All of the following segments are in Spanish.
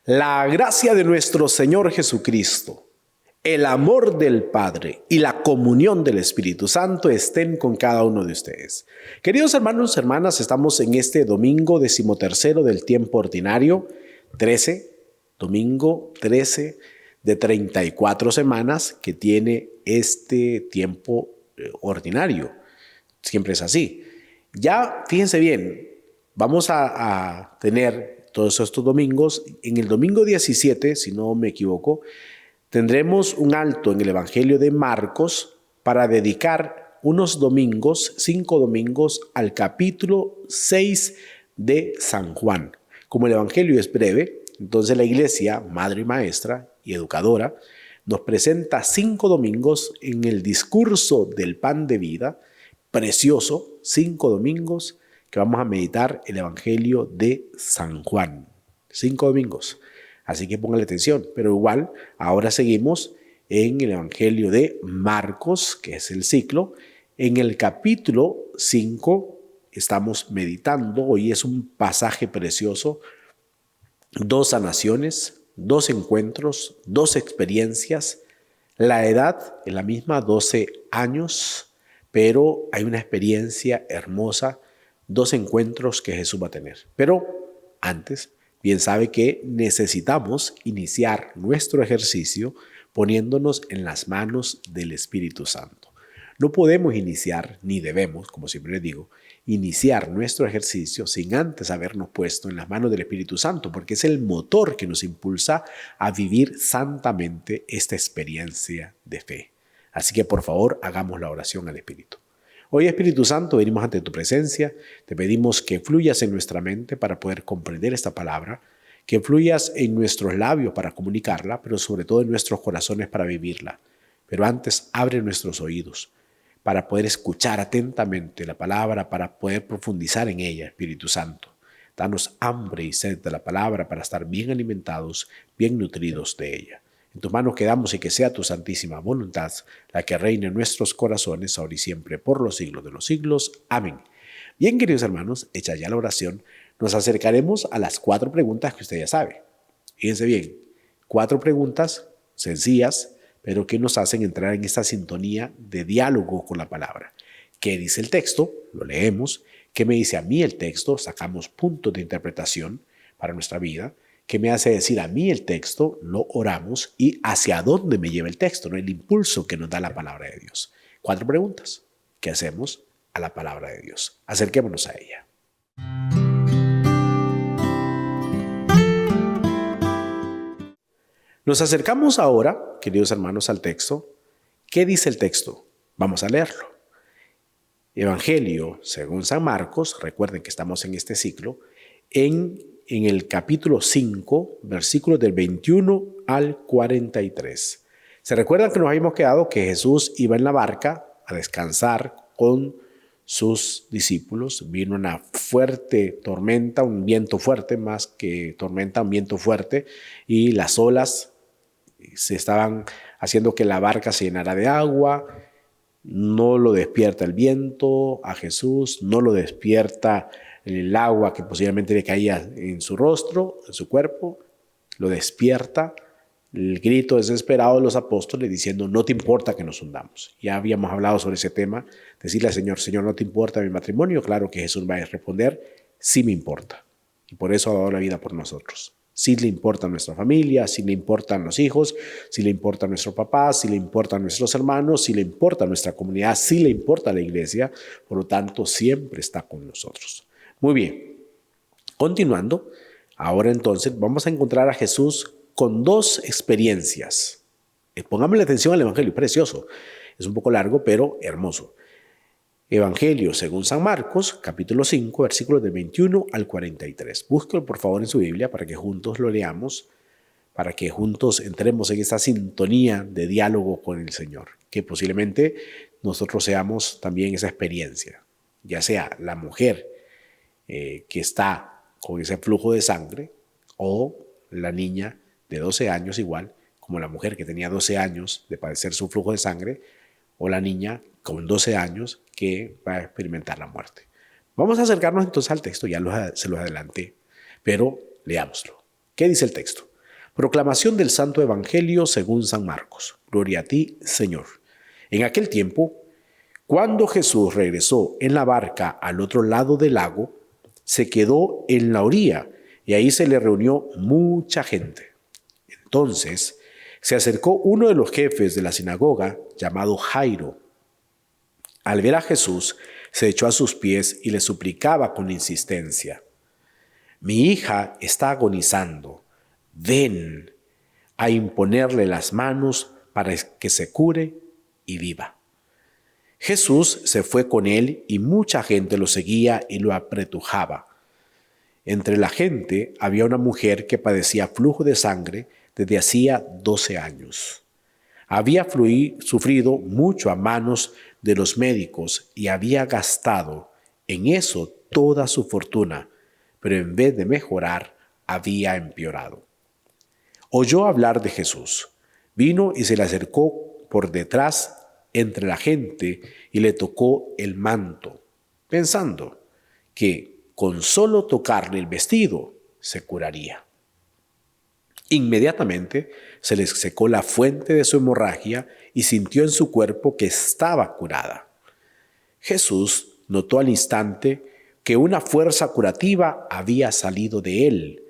La gracia de nuestro Señor Jesucristo, el amor del Padre y la comunión del Espíritu Santo estén con cada uno de ustedes. Queridos hermanos y hermanas, estamos en este domingo 13º del tiempo ordinario, domingo 13 de 34 semanas que tiene este tiempo ordinario. Siempre es así. Ya, fíjense bien, vamos a tener todos estos domingos. En el domingo 17, si no me equivoco, tendremos un alto en el Evangelio de Marcos para dedicar unos domingos, 5 domingos, al capítulo 6 de San Juan. Como el Evangelio es breve, entonces la Iglesia, madre y maestra y educadora, nos presenta 5 domingos en el discurso del pan de vida, precioso, 5 domingos que vamos a meditar el Evangelio de San Juan. 5 domingos. Así que póngale atención. Pero igual, ahora seguimos en el Evangelio de Marcos, que es el ciclo. En el capítulo 5 estamos meditando. Hoy es un pasaje precioso. 2 sanaciones, 2 encuentros, 2 experiencias. La edad es la misma, 12 años, pero hay una experiencia hermosa. 2 encuentros que Jesús va a tener. Pero antes, bien sabe que necesitamos iniciar nuestro ejercicio poniéndonos en las manos del Espíritu Santo. No podemos iniciar, ni debemos, como siempre les digo, iniciar nuestro ejercicio sin antes habernos puesto en las manos del Espíritu Santo, porque es el motor que nos impulsa a vivir santamente esta experiencia de fe. Así que por favor, hagamos la oración al Espíritu. Hoy, Espíritu Santo, venimos ante tu presencia, te pedimos que fluyas en nuestra mente para poder comprender esta palabra, que fluyas en nuestros labios para comunicarla, pero sobre todo en nuestros corazones para vivirla. Pero antes, abre nuestros oídos para poder escuchar atentamente la palabra, para poder profundizar en ella, Espíritu Santo. Danos hambre y sed de la palabra para estar bien alimentados, bien nutridos de ella. En tus manos quedamos y que sea tu santísima voluntad la que reine en nuestros corazones, ahora y siempre, por los siglos de los siglos. Amén. Bien, queridos hermanos, hecha ya la oración, nos acercaremos a las 4 preguntas que usted ya sabe. Fíjense bien, 4 preguntas sencillas, pero que nos hacen entrar en esta sintonía de diálogo con la palabra. ¿Qué dice el texto? Lo leemos. ¿Qué me dice a mí el texto? Sacamos puntos de interpretación para nuestra vida. ¿Qué me hace decir a mí el texto? Lo oramos. ¿Y hacia dónde me lleva el texto? ¿No? El impulso que nos da la palabra de Dios. 4 preguntas. ¿Qué hacemos a la palabra de Dios? Acerquémonos a ella. Nos acercamos ahora, queridos hermanos, al texto. ¿Qué dice el texto? Vamos a leerlo. Evangelio según San Marcos, recuerden que estamos en este ciclo, en el capítulo 5, versículos del 21 al 43. ¿Se recuerdan que nos habíamos quedado que Jesús iba en la barca a descansar con sus discípulos? Vino una fuerte tormenta, un viento fuerte, más que tormenta, un viento fuerte, y las olas se estaban haciendo que la barca se llenara de agua. No lo despierta el viento a Jesús, no lo despierta el agua que posiblemente le caía en su rostro, en su cuerpo, lo despierta el grito desesperado de los apóstoles diciendo: no te importa que nos hundamos. Ya habíamos hablado sobre ese tema, decirle al Señor: Señor, ¿no te importa mi matrimonio? Claro que Jesús va a responder: sí me importa, y por eso ha dado la vida por nosotros. Sí le importa a nuestra familia, sí le importan los hijos, sí le importa a nuestro papá, sí le importan nuestros hermanos, sí le importa a nuestra comunidad, sí le importa a la iglesia, por lo tanto siempre está con nosotros. Muy bien, continuando, ahora entonces vamos a encontrar a Jesús con 2 experiencias. Pongámosle atención al Evangelio, precioso. Es un poco largo, pero hermoso. Evangelio según San Marcos, capítulo 5, versículos del 21 al 43. Búsquelo por favor en su Biblia para que juntos lo leamos, para que juntos entremos en esta sintonía de diálogo con el Señor. Que posiblemente nosotros seamos también esa experiencia, ya sea la mujer que está con ese flujo de sangre, o la niña de 12 años igual, como la mujer que tenía 12 años de padecer su flujo de sangre, o la niña con 12 años que va a experimentar la muerte. Vamos a acercarnos entonces al texto, ya se los adelanté, pero leámoslo. ¿Qué dice el texto? Proclamación del Santo Evangelio según San Marcos. Gloria a ti, Señor. En aquel tiempo, cuando Jesús regresó en la barca al otro lado del lago, se quedó en la orilla y ahí se le reunió mucha gente. Entonces se acercó uno de los jefes de la sinagoga, llamado Jairo. Al ver a Jesús, se echó a sus pies y le suplicaba con insistencia: «Mi hija está agonizando. Ven a imponerle las manos para que se cure y viva». Jesús se fue con él y mucha gente lo seguía y lo apretujaba. Entre la gente había una mujer que padecía flujo de sangre desde hacía 12 años. Había sufrido mucho a manos de los médicos y había gastado en eso toda su fortuna, pero en vez de mejorar, había empeorado. Oyó hablar de Jesús, vino y se le acercó por detrás entre la gente y le tocó el manto, pensando que con solo tocarle el vestido se curaría. Inmediatamente se le secó la fuente de su hemorragia y sintió en su cuerpo que estaba curada. Jesús notó al instante que una fuerza curativa había salido de él.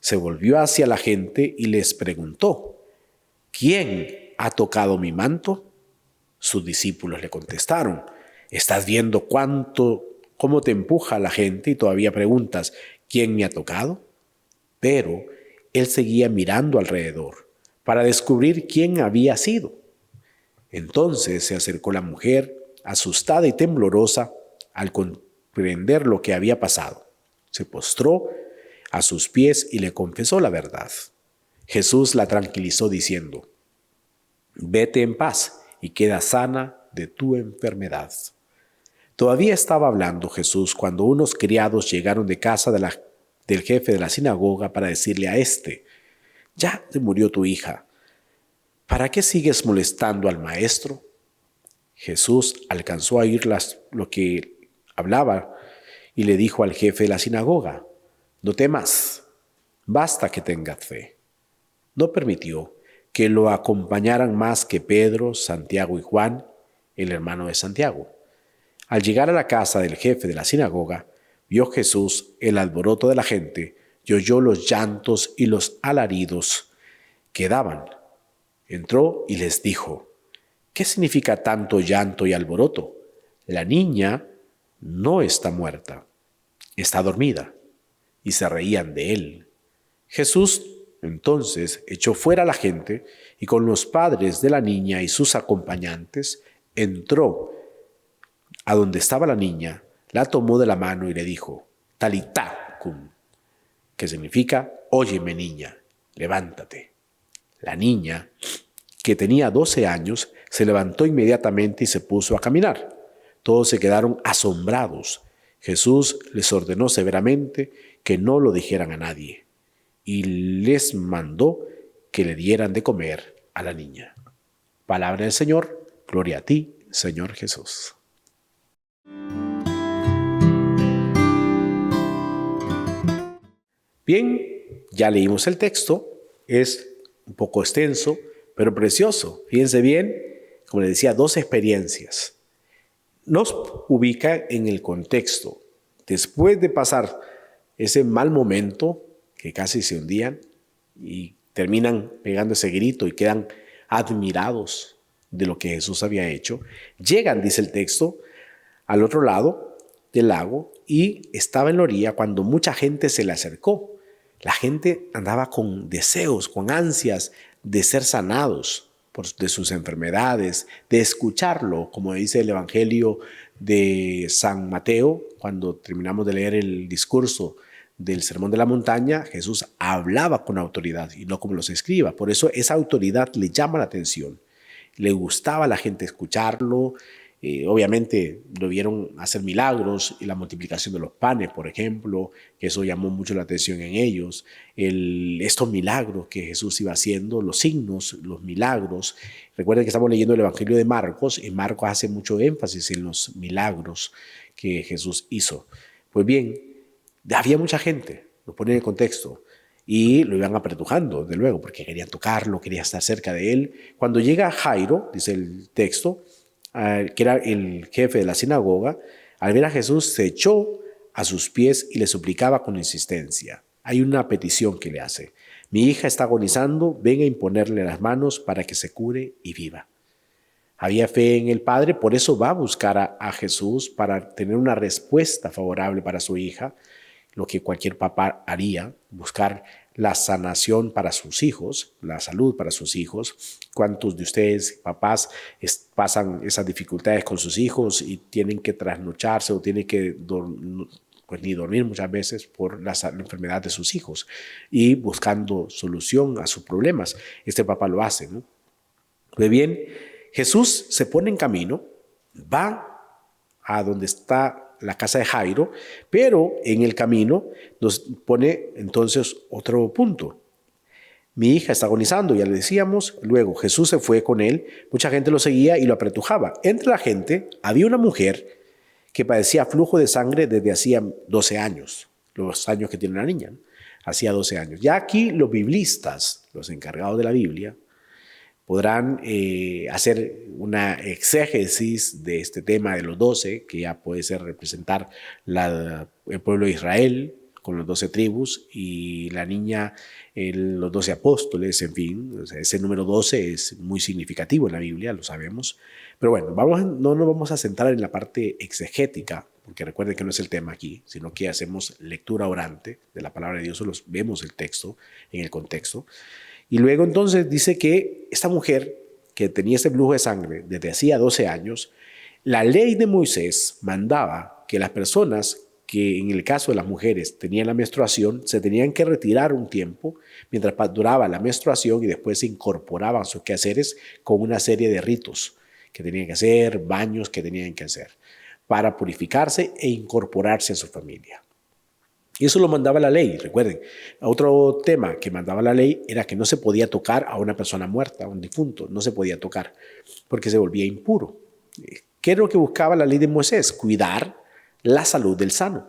Se volvió hacia la gente y les preguntó: ¿quién ha tocado mi manto? Sus discípulos le contestaron: ¿estás viendo cómo te empuja la gente y todavía preguntas: ¿quién me ha tocado? Pero él seguía mirando alrededor para descubrir quién había sido. Entonces se acercó la mujer, asustada y temblorosa al comprender lo que había pasado. Se postró a sus pies y le confesó la verdad. Jesús la tranquilizó diciendo: «Vete en paz y queda sana de tu enfermedad». Todavía estaba hablando Jesús cuando unos criados llegaron de casa del jefe de la sinagoga para decirle a éste: «Ya se murió tu hija. ¿Para qué sigues molestando al maestro?». Jesús alcanzó a oír lo que hablaba y le dijo al jefe de la sinagoga: «No temas, basta que tengas fe». No permitió que lo acompañaran más que Pedro, Santiago y Juan, el hermano de Santiago. Al llegar a la casa del jefe de la sinagoga, vio Jesús el alboroto de la gente y oyó los llantos y los alaridos que daban. Entró y les dijo: «¿Qué significa tanto llanto y alboroto? La niña no está muerta, está dormida». Y se reían de él. Jesús entonces echó fuera a la gente y con los padres de la niña y sus acompañantes entró a donde estaba la niña, la tomó de la mano y le dijo: «Talitá cum», que significa: «Óyeme, niña, levántate». La niña, que tenía 12 años, se levantó inmediatamente y se puso a caminar. Todos se quedaron asombrados. Jesús les ordenó severamente que no lo dijeran a nadie y les mandó que le dieran de comer a la niña. Palabra del Señor. Gloria a ti, Señor Jesús. Bien, ya leímos el texto. Es un poco extenso, pero precioso. Fíjense bien, como les decía, 2 experiencias. Nos ubica en el contexto. Después de pasar ese mal momento, que casi se hundían y terminan pegando ese grito y quedan admirados de lo que Jesús había hecho, llegan, dice el texto, al otro lado del lago y estaba en la orilla cuando mucha gente se le acercó. La gente andaba con deseos, con ansias de ser sanados de sus enfermedades, de escucharlo, como dice el Evangelio de San Mateo, cuando terminamos de leer el discurso del Sermón de la Montaña. Jesús hablaba con autoridad y no como los escribas. Por eso esa autoridad le llama la atención. Le gustaba a la gente escucharlo. Obviamente lo vieron hacer milagros y la multiplicación de los panes, por ejemplo, que eso llamó mucho la atención en ellos. Estos milagros que Jesús iba haciendo, los signos, los milagros. Recuerden que estamos leyendo el Evangelio de Marcos y Marcos hace mucho énfasis en los milagros que Jesús hizo. Pues bien, había mucha gente, nos pone en el contexto, y lo iban apretujando, desde luego, porque querían tocarlo, querían estar cerca de él. Cuando llega Jairo, dice el texto, que era el jefe de la sinagoga, al ver a Jesús se echó a sus pies y le suplicaba con insistencia. Hay una petición que le hace. Mi hija está agonizando, ven a imponerle las manos para que se cure y viva. Había fe en el padre, por eso va a buscar a Jesús para tener una respuesta favorable para su hija, lo que cualquier papá haría, buscar la sanación para sus hijos, la salud para sus hijos. ¿Cuántos de ustedes, papás, pasan esas dificultades con sus hijos y tienen que trasnocharse o tienen que pues ni dormir muchas veces por la enfermedad de sus hijos y buscando solución a sus problemas? Este papá lo hace, ¿no? Pues bien, Jesús se pone en camino, va a donde está la casa de Jairo, pero en el camino nos pone entonces otro punto. Mi hija está agonizando, ya le decíamos. Luego Jesús se fue con él, mucha gente lo seguía y lo apretujaba. Entre la gente había una mujer que padecía flujo de sangre desde hacía 12 años, los años que tiene la niña, ¿no? Hacía 12 años. Ya aquí los biblistas, los encargados de la Biblia, podrán hacer una exégesis de este tema de los 12, que ya puede ser representar el pueblo de Israel con los 12 tribus y la niña, los 12 apóstoles, en fin. O sea, ese número 12 es muy significativo en la Biblia, lo sabemos. Pero bueno, no nos vamos a centrar en la parte exegética, porque recuerden que no es el tema aquí, sino que hacemos lectura orante de la palabra de Dios, solo vemos el texto en el contexto. Y luego entonces dice que esta mujer que tenía este flujo de sangre desde hacía 12 años, la ley de Moisés mandaba que las personas que en el caso de las mujeres tenían la menstruación se tenían que retirar un tiempo mientras duraba la menstruación y después se incorporaban a sus quehaceres con una serie de ritos que tenían que hacer, baños que tenían que hacer para purificarse e incorporarse a su familia. Y eso lo mandaba la ley, recuerden. Otro tema que mandaba la ley era que no se podía tocar a una persona muerta, a un difunto, no se podía tocar, porque se volvía impuro. ¿Qué es lo que buscaba la ley de Moisés? Cuidar la salud del sano.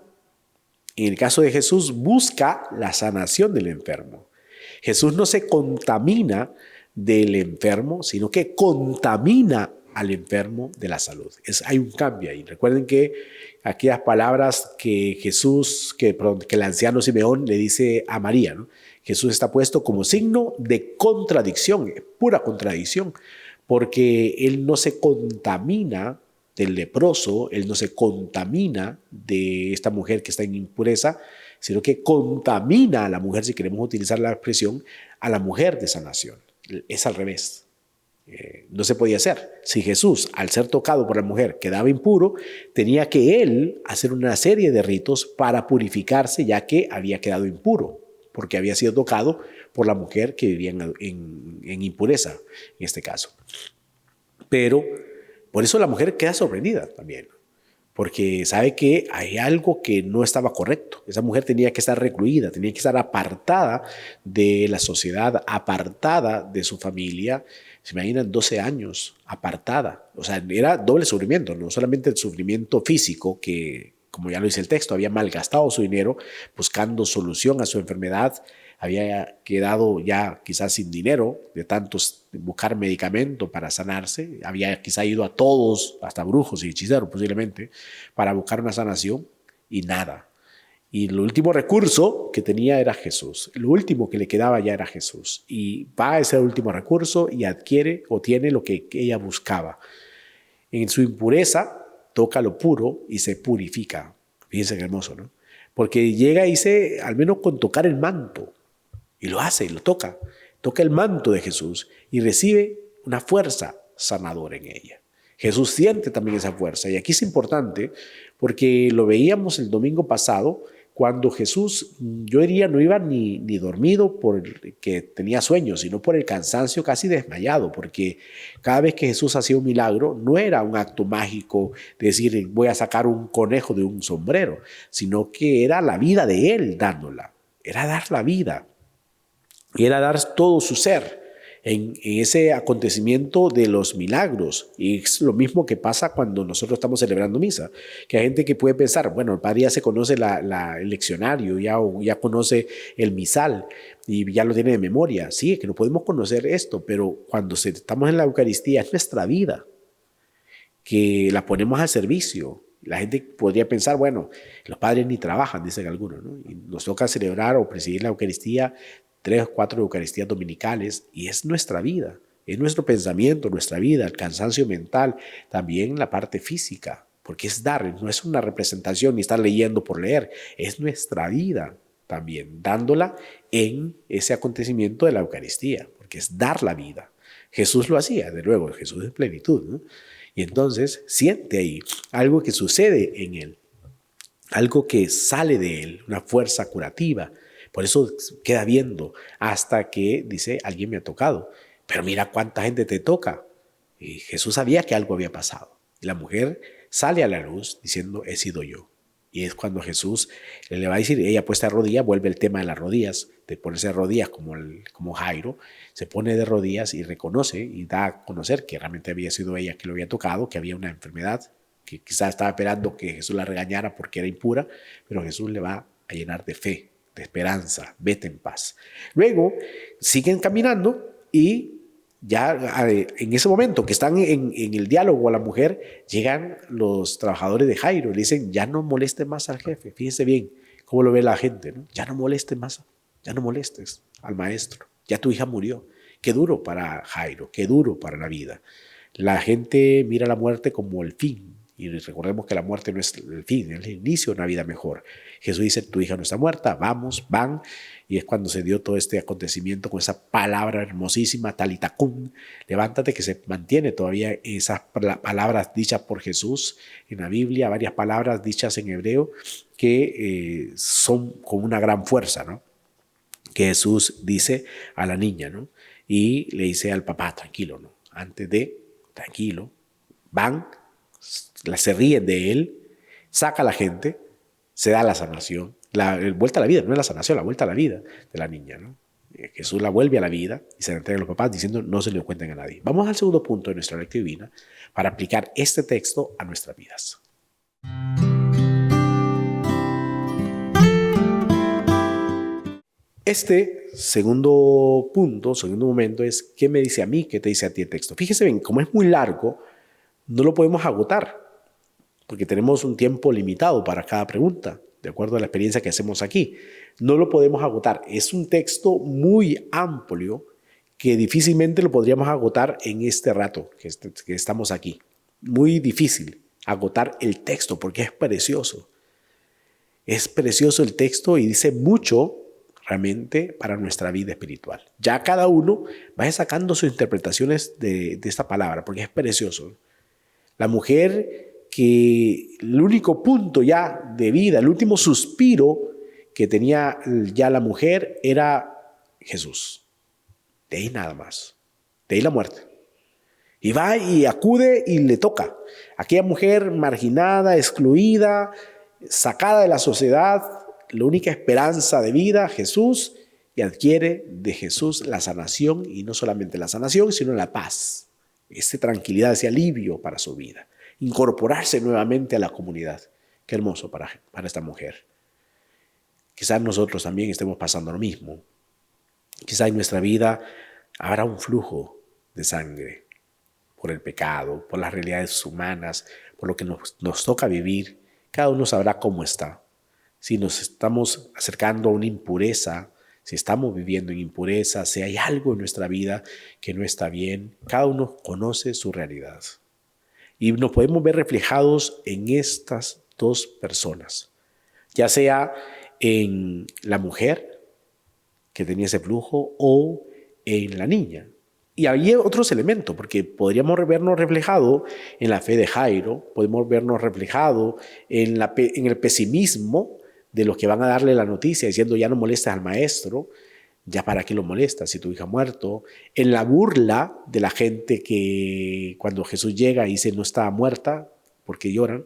En el caso de Jesús, busca la sanación del enfermo. Jesús no se contamina del enfermo, sino que contamina al enfermo de la salud. Hay un cambio ahí. Recuerden que aquellas palabras que el anciano Simeón le dice a María, ¿no? Jesús está puesto como signo de contradicción, pura contradicción, porque él no se contamina del leproso, él no se contamina de esta mujer que está en impureza, sino que contamina a la mujer, si queremos utilizar la expresión, a la mujer de sanación. Es al revés. No se podía hacer. Si Jesús, al ser tocado por la mujer, quedaba impuro, tenía que él hacer una serie de ritos para purificarse, ya que había quedado impuro, porque había sido tocado por la mujer que vivía en impureza, en este caso. Pero por eso la mujer queda sorprendida también, porque sabe que hay algo que no estaba correcto. Esa mujer tenía que estar recluida, tenía que estar apartada de la sociedad, apartada de su familia. Se imaginan 12 años apartada. O sea, era doble sufrimiento, no solamente el sufrimiento físico, que, como ya lo dice el texto, había malgastado su dinero buscando solución a su enfermedad, había quedado ya quizás sin dinero de tantos buscar medicamento para sanarse, había quizás ido a todos, hasta brujos y hechiceros posiblemente, para buscar una sanación y nada. Y el último recurso que tenía era Jesús. Lo último que le quedaba ya era Jesús. Y va a ese último recurso y adquiere o tiene lo que ella buscaba. En su impureza toca lo puro y se purifica. Fíjense qué hermoso, ¿no? Porque llega y dice, al menos con tocar el manto. Y lo hace, lo toca. Toca el manto de Jesús y recibe una fuerza sanadora en ella. Jesús siente también esa fuerza. Y aquí es importante porque lo veíamos el domingo pasado, cuando Jesús, yo diría, no iba ni dormido porque tenía sueño, sino por el cansancio, casi desmayado, porque cada vez que Jesús hacía un milagro, no era un acto mágico de decir, voy a sacar un conejo de un sombrero, sino que era la vida de él dándola, era dar la vida, era dar todo su ser. en ese acontecimiento de los milagros. Y es lo mismo que pasa cuando nosotros estamos celebrando misa, que hay gente que puede pensar, bueno, el padre ya se conoce el leccionario, ya conoce el misal y ya lo tiene de memoria. Sí, es que no podemos conocer esto, pero cuando estamos en la Eucaristía es nuestra vida, que la ponemos al servicio. La gente podría pensar, bueno, los padres ni trabajan, dicen algunos, ¿no? Y nos toca celebrar o presidir la Eucaristía, 3 o 4 Eucaristías dominicales, y es nuestra vida, es nuestro pensamiento, nuestra vida, el cansancio mental, también la parte física, porque es dar, no es una representación ni estar leyendo por leer, es nuestra vida también, dándola en ese acontecimiento de la Eucaristía, porque es dar la vida. Jesús lo hacía, de luego, Jesús es plenitud, ¿no? Y entonces siente ahí algo que sucede en él, algo que sale de él, una fuerza curativa. Por eso queda viendo hasta que dice, alguien me ha tocado. Pero mira cuánta gente te toca. Y Jesús sabía que algo había pasado. Y la mujer sale a la luz diciendo, he sido yo. Y es cuando Jesús le va a decir, ella puesta de rodillas, vuelve el tema de las rodillas, de ponerse de rodillas como Jairo, se pone de rodillas y reconoce y da a conocer que realmente había sido ella que lo había tocado, que había una enfermedad, que quizás estaba esperando que Jesús la regañara porque era impura, pero Jesús le va a llenar de fe, de esperanza, vete en paz. Luego siguen caminando y ya en ese momento que están en el diálogo a la mujer, llegan los trabajadores de Jairo y le dicen, ya no molestes más al jefe. Fíjense bien cómo lo ve la gente, ¿no? Ya no molestes más, ya no molestes al maestro. Ya tu hija murió. Qué duro para Jairo, qué duro para la vida. La gente mira la muerte como el fin. Y recordemos que la muerte no es el fin, es el inicio de una vida mejor. Jesús dice, tu hija no está muerta, vamos, van. Y es cuando se dio todo este acontecimiento con esa palabra hermosísima, talitacum, levántate, que se mantiene todavía esas palabras dichas por Jesús en la Biblia, varias palabras dichas en hebreo que son con una gran fuerza, ¿no? Que Jesús dice a la niña, ¿no? Y le dice al papá, tranquilo, ¿no? Antes de, tranquilo, van, se ríen de él, saca a la gente, se da la sanación, la vuelta a la vida, no es la sanación, la vuelta a la vida de la niña, ¿no? Jesús la vuelve a la vida y se la entrega a los papás diciendo no se lo cuenten a nadie. Vamos al segundo punto de nuestra lectura divina para aplicar este texto a nuestras vidas. Este segundo punto, segundo momento es ¿qué me dice a mí? ¿Qué te dice a ti el texto? Fíjese bien, como es muy largo, no lo podemos agotar porque tenemos un tiempo limitado para cada pregunta, de acuerdo a la experiencia que hacemos aquí. No lo podemos agotar. Es un texto muy amplio que difícilmente lo podríamos agotar en este rato que estamos aquí. Muy difícil agotar el texto porque es precioso. Es precioso el texto y dice mucho realmente para nuestra vida espiritual. Ya cada uno vaya sacando sus interpretaciones de esta palabra porque es precioso. La mujer que el único punto ya de vida, el último suspiro que tenía ya la mujer era Jesús. De ahí nada más. De ahí la muerte. Y va y acude y le toca. Aquella mujer marginada, excluida, sacada de la sociedad, la única esperanza de vida, Jesús, y adquiere de Jesús la sanación, y no solamente la sanación, sino la paz, esa tranquilidad, ese alivio para su vida. Incorporarse nuevamente a la comunidad. Qué hermoso para esta mujer. Quizás nosotros también estemos pasando lo mismo. Quizás en nuestra vida habrá un flujo de sangre por el pecado, por las realidades humanas, por lo que nos toca vivir. Cada uno sabrá cómo está. Si nos estamos acercando a una impureza, si estamos viviendo en impureza, si hay algo en nuestra vida que no está bien, cada uno conoce su realidad. Y nos podemos ver reflejados en estas dos personas, ya sea en la mujer que tenía ese flujo o en la niña. Y había otros elementos, porque podríamos vernos reflejados en la fe de Jairo, podemos vernos reflejados en el pesimismo de los que van a darle la noticia diciendo ya no molestes al maestro, ya para qué lo molestas si tu hija ha muerto, en la burla de la gente que cuando Jesús llega y dice no estaba muerta porque lloran,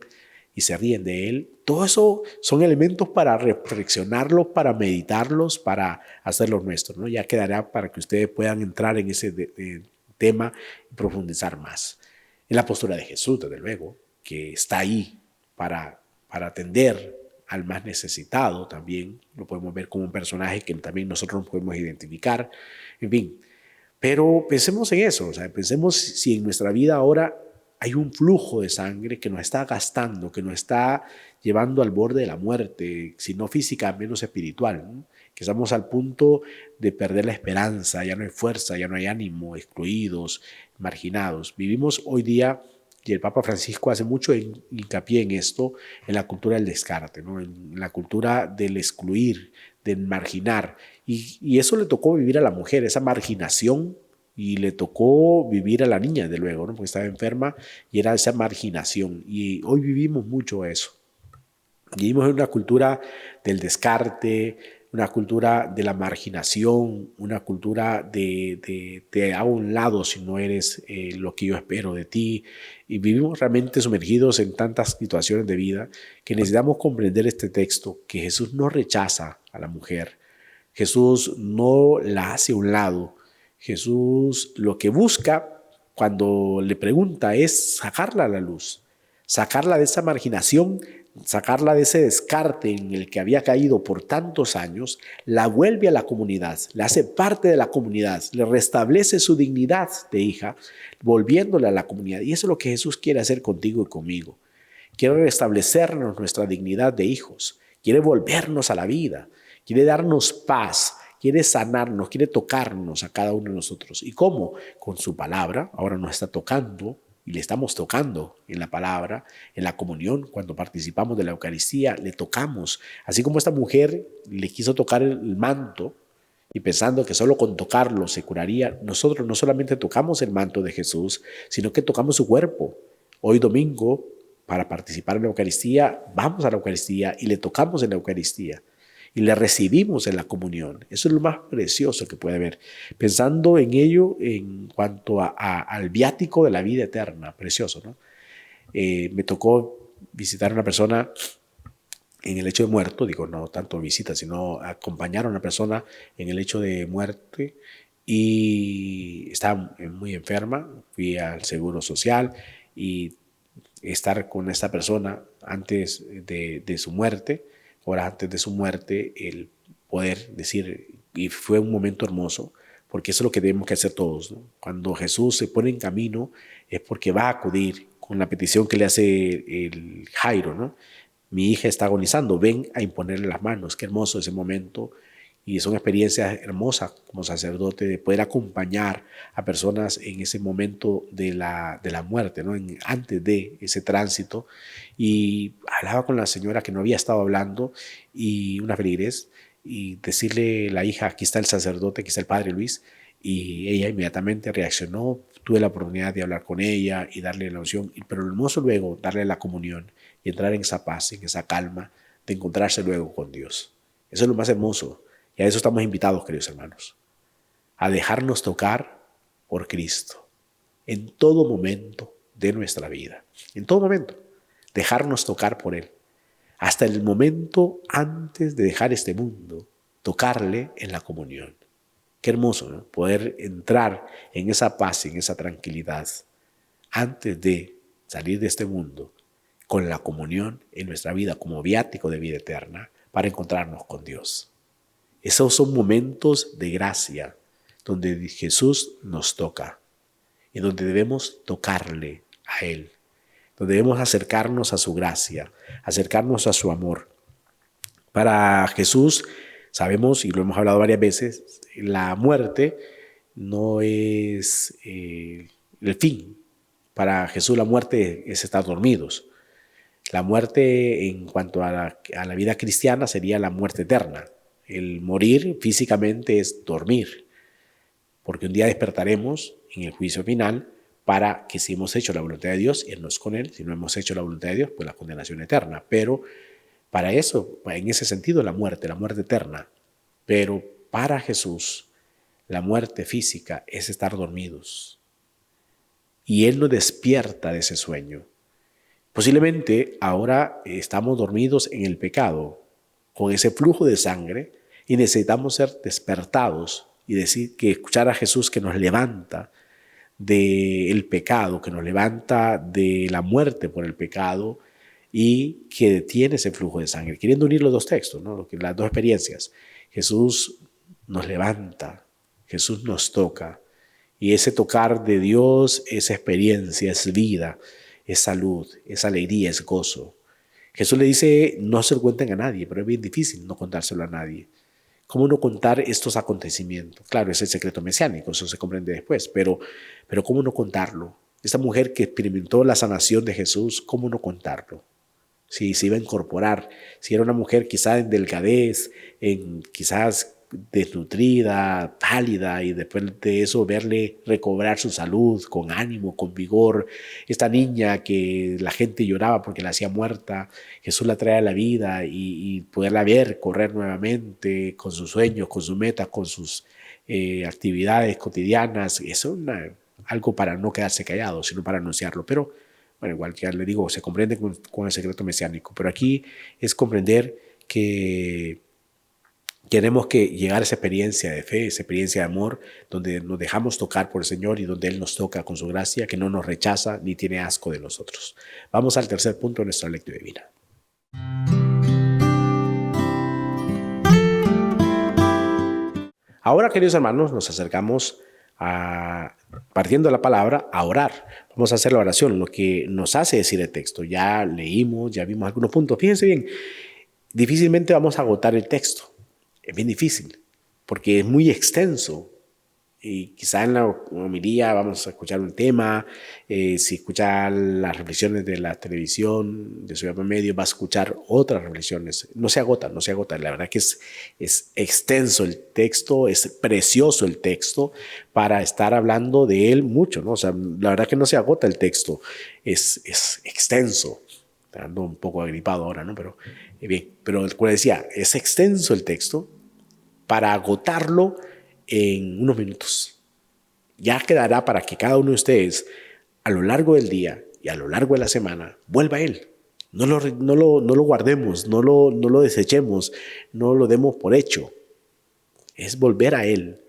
y se ríen de él. Todo eso son elementos para reflexionarlos, para meditarlos, para hacerlos nuestros, ¿no? Ya quedará para que ustedes puedan entrar en ese tema y profundizar más. En la postura de Jesús, desde luego, que está ahí para atender al más necesitado también. Lo podemos ver como un personaje que también nosotros nos podemos identificar. En fin, pero pensemos en eso, o sea, pensemos si en nuestra vida ahora hay un flujo de sangre que nos está gastando, que nos está llevando al borde de la muerte, si no física, menos espiritual, ¿no? Que estamos al punto de perder la esperanza, ya no hay fuerza, ya no hay ánimo, excluidos, marginados. Vivimos hoy día, y el Papa Francisco hace mucho hincapié en esto, en la cultura del descarte, ¿no? En la cultura del excluir, del marginar. Y eso le tocó vivir a la mujer, esa marginación, y le tocó vivir a la niña, de luego, ¿no? Porque estaba enferma y era esa marginación. Y hoy vivimos mucho eso. Vivimos en una cultura del descarte, una cultura de la marginación, una cultura de te hago a un lado si no eres lo que yo espero de ti. Y vivimos realmente sumergidos en tantas situaciones de vida que necesitamos comprender este texto, que Jesús no rechaza a la mujer. Jesús no la hace a un lado. Jesús lo que busca cuando le pregunta es sacarla a la luz, sacarla de esa marginación, sacarla de ese descarte en el que había caído por tantos años, la vuelve a la comunidad, la hace parte de la comunidad, le restablece su dignidad de hija, volviéndola a la comunidad. Y eso es lo que Jesús quiere hacer contigo y conmigo. Quiere restablecernos nuestra dignidad de hijos, quiere volvernos a la vida, quiere darnos paz, quiere sanarnos, quiere tocarnos a cada uno de nosotros. ¿Y cómo? Con su palabra. Ahora nos está tocando y le estamos tocando en la palabra, en la comunión. Cuando participamos de la Eucaristía, le tocamos. Así como esta mujer le quiso tocar el manto y pensando que solo con tocarlo se curaría, nosotros no solamente tocamos el manto de Jesús, sino que tocamos su cuerpo. Hoy domingo, para participar en la Eucaristía, vamos a la Eucaristía y le tocamos en la Eucaristía. Y le recibimos en la comunión. Eso es lo más precioso que puede haber. Pensando en ello en cuanto al viático de la vida eterna, precioso, ¿no? Me tocó visitar a una persona en el hecho de muerto, digo, no tanto visita, sino acompañar a una persona en el hecho de muerte y estaba muy enferma. Fui al Seguro Social y estar con esta persona antes de su muerte, horas antes de su muerte, el poder decir, y fue un momento hermoso, porque eso es lo que tenemos que hacer todos, ¿no? Cuando Jesús se pone en camino es porque va a acudir con la petición que le hace el Jairo, ¿no? Mi hija está agonizando, ven a imponerle las manos. Qué hermoso ese momento. Y son experiencias hermosas como sacerdote de poder acompañar a personas en ese momento de la muerte, ¿no? Antes de ese tránsito. Y hablaba con la señora que no había estado hablando, y una feligres, y decirle a la hija, aquí está el sacerdote, aquí está el padre Luis, y ella inmediatamente reaccionó. Tuve la oportunidad de hablar con ella y darle la unción, pero lo hermoso luego, darle la comunión y entrar en esa paz, en esa calma, de encontrarse luego con Dios. Eso es lo más hermoso. Y a eso estamos invitados, queridos hermanos, a dejarnos tocar por Cristo en todo momento de nuestra vida. En todo momento, dejarnos tocar por Él. Hasta el momento antes de dejar este mundo, tocarle en la comunión. Qué hermoso, ¿no? Poder entrar en esa paz, en esa tranquilidad, antes de salir de este mundo, con la comunión en nuestra vida como viático de vida eterna, para encontrarnos con Dios. Esos son momentos de gracia donde Jesús nos toca y donde debemos tocarle a Él, donde debemos acercarnos a su gracia, acercarnos a su amor. Para Jesús, sabemos, y lo hemos hablado varias veces, la muerte no es el fin. Para Jesús la muerte es estar dormidos. La muerte en cuanto a la vida cristiana sería la muerte eterna. El morir físicamente es dormir, porque un día despertaremos en el juicio final para que si hemos hecho la voluntad de Dios, irnos con Él. Si no hemos hecho la voluntad de Dios, pues la condenación eterna. Pero para eso, en ese sentido, la muerte eterna. Pero para Jesús, la muerte física es estar dormidos. Y Él nos despierta de ese sueño. Posiblemente ahora estamos dormidos en el pecado, con ese flujo de sangre, y necesitamos ser despertados y decir que escuchar a Jesús que nos levanta del pecado, que nos levanta de la muerte por el pecado y que detiene ese flujo de sangre. Queriendo unir los dos textos, ¿no? Las dos experiencias. Jesús nos levanta, Jesús nos toca, y ese tocar de Dios, esa experiencia, es vida, es salud, es alegría, es gozo. Jesús le dice, no se lo cuenten a nadie, pero es bien difícil no contárselo a nadie. ¿Cómo no contar estos acontecimientos? Claro, es el secreto mesiánico, eso se comprende después, pero ¿cómo no contarlo? Esta mujer que experimentó la sanación de Jesús, ¿cómo no contarlo? Si se iba a incorporar, si era una mujer quizás en delgadez, quizás desnutrida, pálida, y después de eso verle recobrar su salud con ánimo, con vigor. Esta niña que la gente lloraba porque la hacía muerta, Jesús la trae a la vida y poderla ver correr nuevamente con sus sueños, con sus metas, con sus actividades cotidianas. Eso es algo para no quedarse callado, sino para anunciarlo. Pero bueno, igual ya le digo, se comprende con el secreto mesiánico, pero aquí es comprender que tenemos que llegar a esa experiencia de fe, esa experiencia de amor, donde nos dejamos tocar por el Señor y donde Él nos toca con su gracia, que no nos rechaza ni tiene asco de nosotros. Vamos al tercer punto de nuestra lectura divina. Ahora, queridos hermanos, nos acercamos partiendo de la palabra, a orar. Vamos a hacer la oración, lo que nos hace decir el texto. Ya leímos, ya vimos algunos puntos. Fíjense bien, difícilmente vamos a agotar el texto. Es bien difícil, porque es muy extenso. Y quizá en la homilía vamos a escuchar un tema, si escucha las reflexiones de la televisión, de Ciudad Medio, va a escuchar otras reflexiones. No se agota, no se agota. La verdad que es extenso el texto, es precioso el texto para estar hablando de él mucho, ¿no? O sea, la verdad que no se agota el texto, es extenso. Ando un poco agripado ahora, ¿no? Pero bien, pero como decía, es extenso el texto para agotarlo en unos minutos. Ya quedará para que cada uno de ustedes a lo largo del día y a lo largo de la semana vuelva a Él. No lo guardemos, no lo desechemos, no lo demos por hecho. Es volver a Él,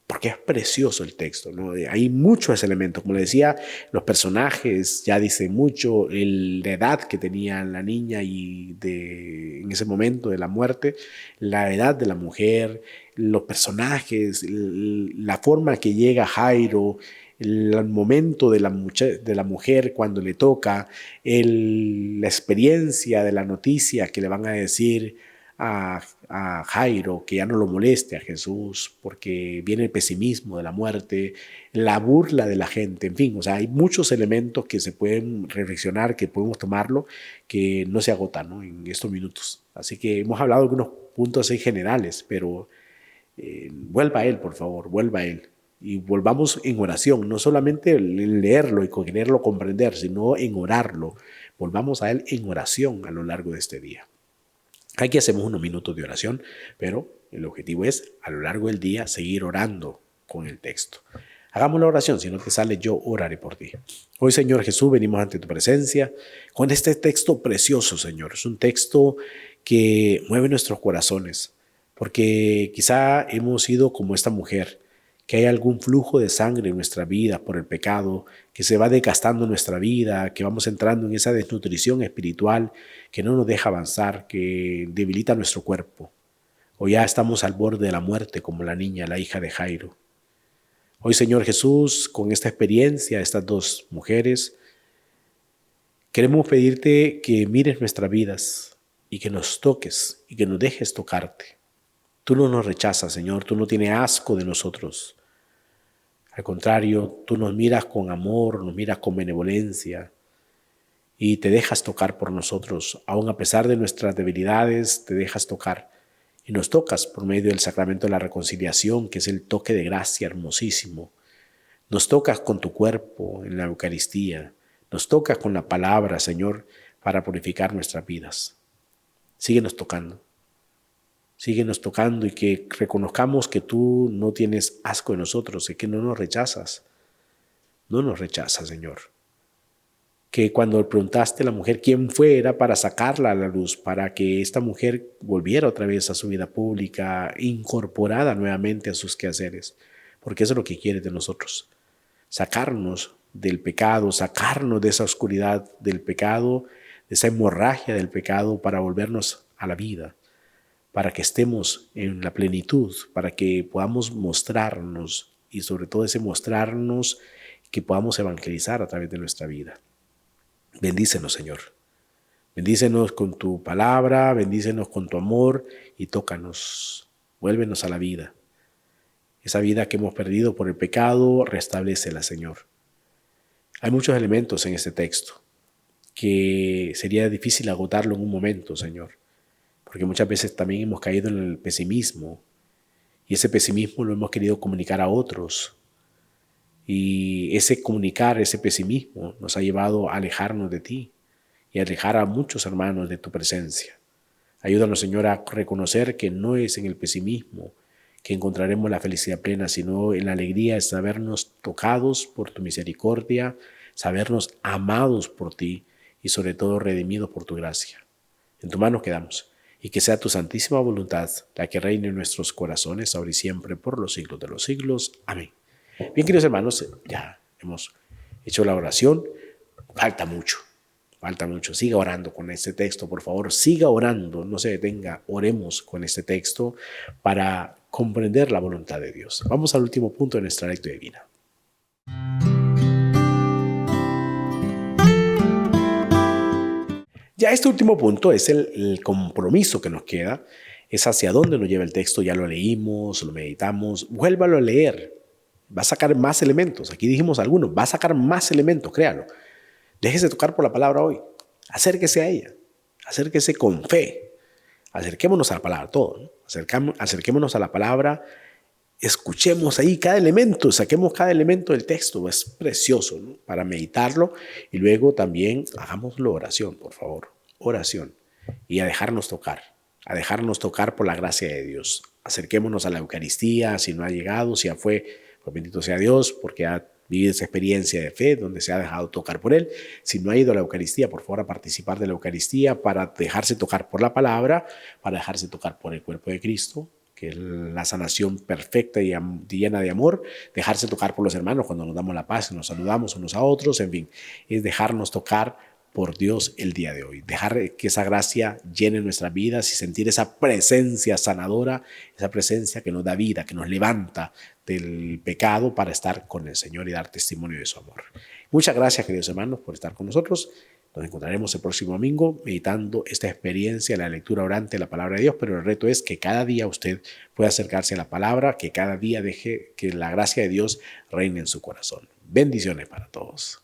porque es precioso el texto, ¿no? Hay muchos elementos, como le decía, los personajes ya dicen mucho, la edad que tenía la niña y en ese momento de la muerte, la edad de la mujer, los personajes, la forma que llega Jairo, el momento de la mujer cuando le toca, la experiencia de la noticia que le van a decir a Jairo, que ya no lo moleste a Jesús, porque viene el pesimismo de la muerte, la burla de la gente, en fin, o sea, hay muchos elementos que se pueden reflexionar, que podemos tomarlo, que no se agotan, ¿no? En estos minutos. Así que hemos hablado de algunos puntos ahí generales, pero vuelva a Él, por favor, vuelva a Él. Y volvamos en oración, no solamente leerlo y quererlo comprender, sino en orarlo. Volvamos a Él en oración a lo largo de este día. Aquí hacemos unos minutos de oración, pero el objetivo es a lo largo del día seguir orando con el texto. Hagamos la oración, si no te sale, yo oraré por ti. Hoy, Señor Jesús, venimos ante tu presencia con este texto precioso, Señor. Es un texto que mueve nuestros corazones, porque quizá hemos sido como esta mujer, que hay algún flujo de sangre en nuestra vida por el pecado, que se va desgastando nuestra vida, que vamos entrando en esa desnutrición espiritual que no nos deja avanzar, que debilita nuestro cuerpo. O ya estamos al borde de la muerte como la niña, la hija de Jairo. Hoy, Señor Jesús, con esta experiencia de estas dos mujeres, queremos pedirte que mires nuestras vidas y que nos toques y que nos dejes tocarte. Tú no nos rechazas, Señor, tú no tienes asco de nosotros. Al contrario, tú nos miras con amor, nos miras con benevolencia y te dejas tocar por nosotros. Aún a pesar de nuestras debilidades, te dejas tocar y nos tocas por medio del sacramento de la reconciliación, que es el toque de gracia hermosísimo. Nos tocas con tu cuerpo en la Eucaristía, nos tocas con la palabra, Señor, para purificar nuestras vidas. Síguenos tocando. Síguenos tocando y que reconozcamos que tú no tienes asco de nosotros y que no nos rechazas. No nos rechazas, Señor. que cuando preguntaste a la mujer quién fue, era para sacarla a la luz, para que esta mujer volviera otra vez a su vida pública, incorporada nuevamente a sus quehaceres, porque eso es lo que quiere de nosotros, sacarnos del pecado, sacarnos de esa oscuridad del pecado, de esa hemorragia del pecado, para volvernos a la vida, para que estemos en la plenitud, para que podamos mostrarnos y sobre todo ese mostrarnos que podamos evangelizar a través de nuestra vida. Bendícenos, Señor. Bendícenos con tu palabra, bendícenos con tu amor y tócanos, vuélvenos a la vida. Esa vida que hemos perdido por el pecado, restablécela, Señor. Hay muchos elementos en este texto que sería difícil agotarlo en un momento, Señor, porque muchas veces también hemos caído en el pesimismo y ese pesimismo lo hemos querido comunicar a otros y ese comunicar, ese pesimismo nos ha llevado a alejarnos de ti y a alejar a muchos hermanos de tu presencia. Ayúdanos, Señor, a reconocer que no es en el pesimismo que encontraremos la felicidad plena, sino en la alegría de sabernos tocados por tu misericordia, sabernos amados por ti y sobre todo redimidos por tu gracia. En tu mano quedamos, y que sea tu santísima voluntad la que reine en nuestros corazones, ahora y siempre, por los siglos de los siglos. Amén. Bien, queridos hermanos, ya hemos hecho la oración. Falta mucho. Siga orando con este texto, por favor. Siga orando, no se detenga. Oremos con este texto para comprender la voluntad de Dios. Vamos al último punto de nuestra lectura divina. Ya este último punto es el compromiso que nos queda, es hacia dónde nos lleva el texto. Ya lo leímos, lo meditamos, vuélvalo a leer. Va a sacar más elementos. Aquí dijimos algunos, va a sacar más elementos, créalo. Déjese tocar por la palabra hoy. Acérquese a ella. Acérquese con fe. Acerquémonos a la palabra, todo, ¿no? Acerquémonos a la palabra. Escuchemos ahí cada elemento. Saquemos cada elemento del texto. Es precioso, ¿no? Para meditarlo. Y luego también hagámoslo oración, por favor. Oración. Y a dejarnos tocar. A dejarnos tocar por la gracia de Dios. Acerquémonos a la Eucaristía. Si no ha llegado, si ya fue, pues bendito sea Dios, porque ha vivido esa experiencia de fe donde se ha dejado tocar por Él. Si no ha ido a la Eucaristía, por favor, a participar de la Eucaristía para dejarse tocar por la palabra, para dejarse tocar por el cuerpo de Cristo, que es la sanación perfecta y llena de amor, dejarse tocar por los hermanos cuando nos damos la paz y nos saludamos unos a otros, en fin, es dejarnos tocar por Dios el día de hoy, dejar que esa gracia llene nuestras vidas y sentir esa presencia sanadora, esa presencia que nos da vida, que nos levanta del pecado para estar con el Señor y dar testimonio de su amor. Muchas gracias, queridos hermanos, por estar con nosotros. Nos encontraremos el próximo domingo meditando esta experiencia, la lectura orante de la palabra de Dios, pero el reto es que cada día usted pueda acercarse a la palabra, que cada día deje que la gracia de Dios reine en su corazón. Bendiciones para todos.